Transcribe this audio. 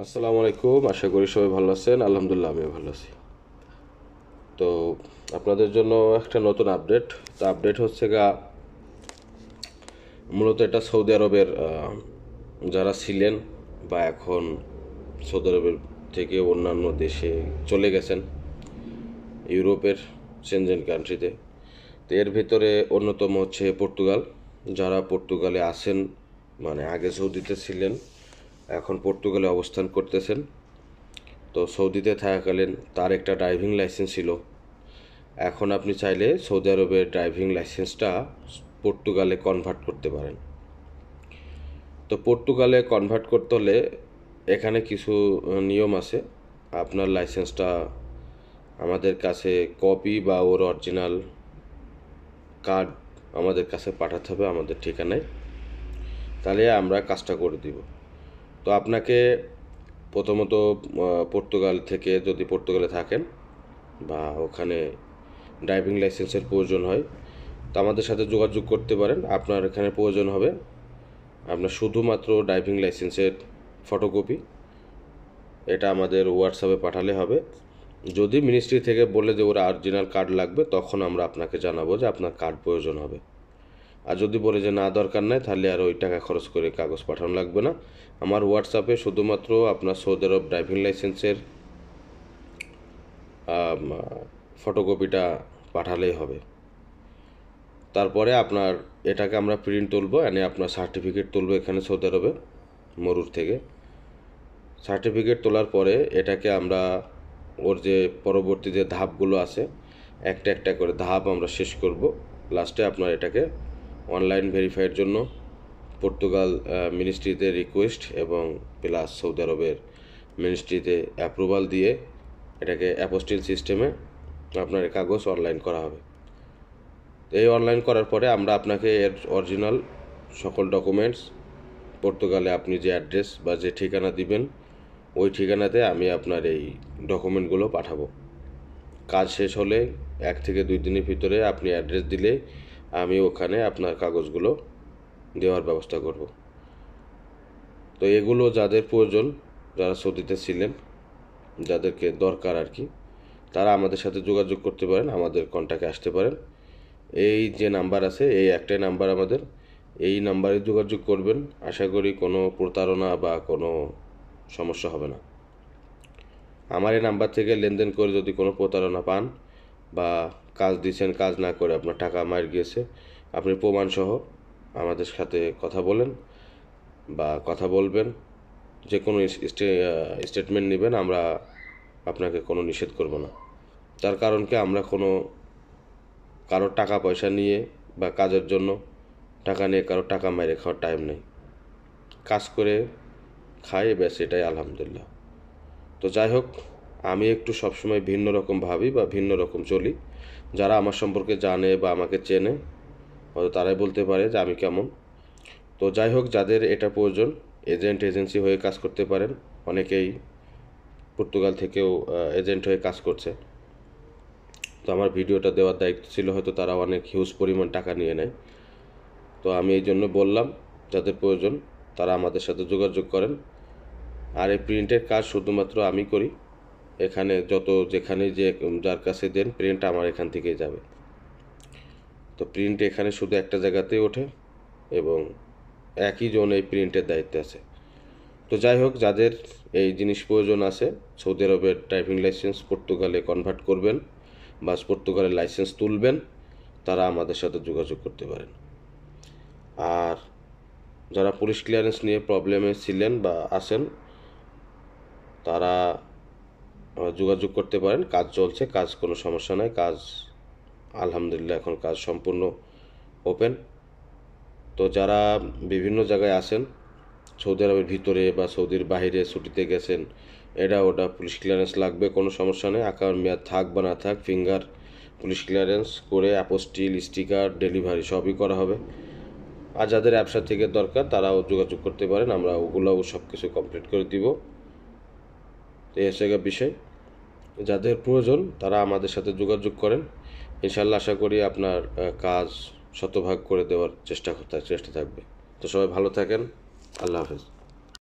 আসসালামু আলাইকুম। আশা করি সবাই ভালো আছেন। আলহামদুলিল্লাহ আমিও ভালো আছি। তো আপনাদের জন্য একটা নতুন আপডেট। তো আপডেট হচ্ছে মূলত এটা সৌদি আরবের যারা ছিলেন বা এখন সৌদি আরবের থেকে অন্যান্য দেশে চলে গেছেন, ইউরোপের সেনজেন কান্ট্রিতে। তো এর ভিতরে অন্যতম হচ্ছে পর্তুগাল। যারা পর্তুগালে আছেন, মানে আগে সৌদিতে ছিলেন, এখন পর্তুগালে অবস্থান করতেছেন। তো সৌদিতে থাকাকালীন তার একটা ড্রাইভিং লাইসেন্স ছিল। এখন আপনি চাইলে সৌদি আরবের ড্রাইভিং লাইসেন্সটা পর্তুগালে কনভার্ট করতে পারেন। তো পর্তুগালে কনভার্ট করতে হলে এখানে কিছু নিয়ম আছে। আপনার লাইসেন্সটা আমাদের কাছে কপি বা ওর অরিজিনাল কার্ড আমাদের কাছে পাঠাতে হবে আমাদের ঠিকানায়, তাহলে আমরা কাজটা করে দিব। তো আপনাকে প্রথমত পর্তুগাল থেকে, যদি পর্তুগালে থাকেন বা ওখানে ড্রাইভিং লাইসেন্সের প্রয়োজন হয়, তো আমাদের সাথে যোগাযোগ করতে পারেন। আপনার এখানে প্রয়োজন হবে আপনার শুধুমাত্র ড্রাইভিং লাইসেন্সের ফটোকপি, এটা আমাদের হোয়াটসঅ্যাপে পাঠালে হবে। যদি মিনিস্ট্রি থেকে বলে যে ওরা অরিজিনাল কার্ড লাগবে, তখন আমরা আপনাকে জানাবো যে আপনার কার্ড প্রয়োজন হবে। আর যদি বলে যে না দরকার নাই, তাহলে আর ওই টাকা খরচ করে কাগজ পাঠানো লাগবে না। আমার হোয়াটসঅ্যাপে শুধুমাত্র আপনার সৌদি আরব ড্রাইভিং লাইসেন্সের ফটোকপিটা পাঠালেই হবে। তারপরে আপনার এটাকে আমরা প্রিন্ট তুলবো, এনে আপনার সার্টিফিকেট তুলবো এখানে সৌদি আরবে মরুর থেকে। সার্টিফিকেট তোলার পরে এটাকে আমরা ওর যে পরবর্তী যে ধাপগুলো আছে, একটা একটা করে ধাপ আমরা শেষ করব। লাস্টে আপনার এটাকে অনলাইন ভেরিফাইয়ের জন্য পর্তুগাল মিনিস্ট্রিতে রিকোয়েস্ট এবং প্লাস সৌদি আরবের মিনিস্ট্রিতে অ্যাপ্রুভাল দিয়ে এটাকে অ্যাপোস্টিল সিস্টেমে আপনার কাগজ অনলাইন করা হবে। এই অনলাইন করার পরে আমরা আপনাকে এর অরিজিনাল সকল ডকুমেন্টস, পর্তুগালে আপনি যে অ্যাড্রেস বা যে ঠিকানা দিবেন, ওই ঠিকানাতে আমি আপনার এই ডকুমেন্টগুলো পাঠাবো। কাজ শেষ হলে 1 থেকে 2 দিনের ভিতরে আপনি অ্যাড্রেস দিলে আমি ওখানে আপনার কাগজগুলো দেওয়ার ব্যবস্থা করব। তো এগুলো যাদের প্রয়োজন, যারা সৌদিতে ছিলেন, যাদেরকে দরকার আর কি, তারা আমাদের সাথে যোগাযোগ করতে পারেন, আমাদের কন্ট্যাক্টে আসতে পারেন। এই যে নাম্বার আছে, এই একটাই নাম্বার আমাদের, এই নাম্বারে যোগাযোগ করবেন। আশা করি কোনো প্রতারণা বা কোনো সমস্যা হবে না। আমার এই নাম্বার থেকে লেনদেন করে যদি কোনো প্রতারণা পান বা কাজ দিয়েছেন, কাজ না করে আপনার টাকা মার গিয়েছে, আপনি প্রমাণসহ আমাদের সাথে কথা বলেন বা কথা বলবেন, যে কোনো স্টেটমেন্ট নেবেন, আমরা আপনাকে কোনো নিষেধ করব না। তার কারণ কি, আমরা কোনো কারোর টাকা পয়সা নিয়ে বা কাজের জন্য টাকা নিয়ে কারোর টাকা মেরে খাওয়ার টাইম নেই। কাজ করে খাই, ব্যাস, এটাই আলহামদুলিল্লাহ। তো যাই হোক, আমি একটু সবসময় ভিন্ন রকম ভাবি বা ভিন্ন রকম চলি। যারা আমার সম্পর্কে জানে বা আমাকে চেনে, হয়তো তারাই বলতে পারে যে আমি কেমন। তো যাই হোক, যাদের এটা প্রয়োজন, এজেন্সি হয়ে কাজ করতে পারেন। অনেকেই পর্তুগাল থেকেও এজেন্ট হয়ে কাজ করছে। তো আমার ভিডিওটা দেওয়ার দায়িত্ব ছিল, হয়তো তারা অনেক হিউজ পরিমাণ টাকা নিয়ে নেয়। তো আমি এই জন্য বললাম, যাদের প্রয়োজন তারা আমাদের সাথে যোগাযোগ করেন। আর এই প্রিন্টের কাজ শুধুমাত্র আমি করি। এখানে যেখানে যে যার কাছে দেন, প্রিন্ট আমার এখান থেকেই যাবে। তো প্রিন্ট এখানে শুধু একটা জায়গাতেই ওঠে এবং একই জন এই প্রিন্টের দায়িত্বে আছে। তো যাই হোক, যাদের এই জিনিস প্রয়োজন আছে, সৌদি আরবের ড্রাইভিং লাইসেন্স পর্তুগালে কনভার্ট করবেন বা পর্তুগালের লাইসেন্স তুলবেন, তারা আমাদের সাথে যোগাযোগ করতে পারেন। আর যারা পুলিশ ক্লিয়ারেন্স নিয়ে প্রবলেমে ছিলেন বা আছেন, তারা যোগাযোগ করতে পারেন। কাজ চলছে, কাজ কোনো সমস্যা নাই, কাজ আলহামদুলিল্লাহ এখন কাজ সম্পূর্ণ ওপেন। তো যারা বিভিন্ন জায়গায় আছেন, সৌদি আরবের ভিতরে বা সৌদির বাইরে ছুটিতে গেছেন, এটা ওটা পুলিশ ক্লিয়ারেন্স লাগবে, কোনো সমস্যা নেই। আঁকার মেয়াদ থাক বা না থাক, ফিঙ্গার পুলিশ ক্লিয়ারেন্স করে অ্যাপোস্টিল, স্টিকার, ডেলিভারি সবই করা হবে। আর যাদের ব্যবসা থেকে দরকার, তারাও যোগাযোগ করতে পারেন, আমরা ওগুলোও সব কিছু কমপ্লিট করে দিব। তো এই হচ্ছে বিষয়। যাদের প্রয়োজন তারা আমাদের সাথে যোগাযোগ করেন। ইনশাল্লাহ আশা করি আপনার কাজ শতভাগ করে দেওয়ার চেষ্টা থাকবে। তো সবাই ভালো থাকেন। আল্লাহ হাফেজ।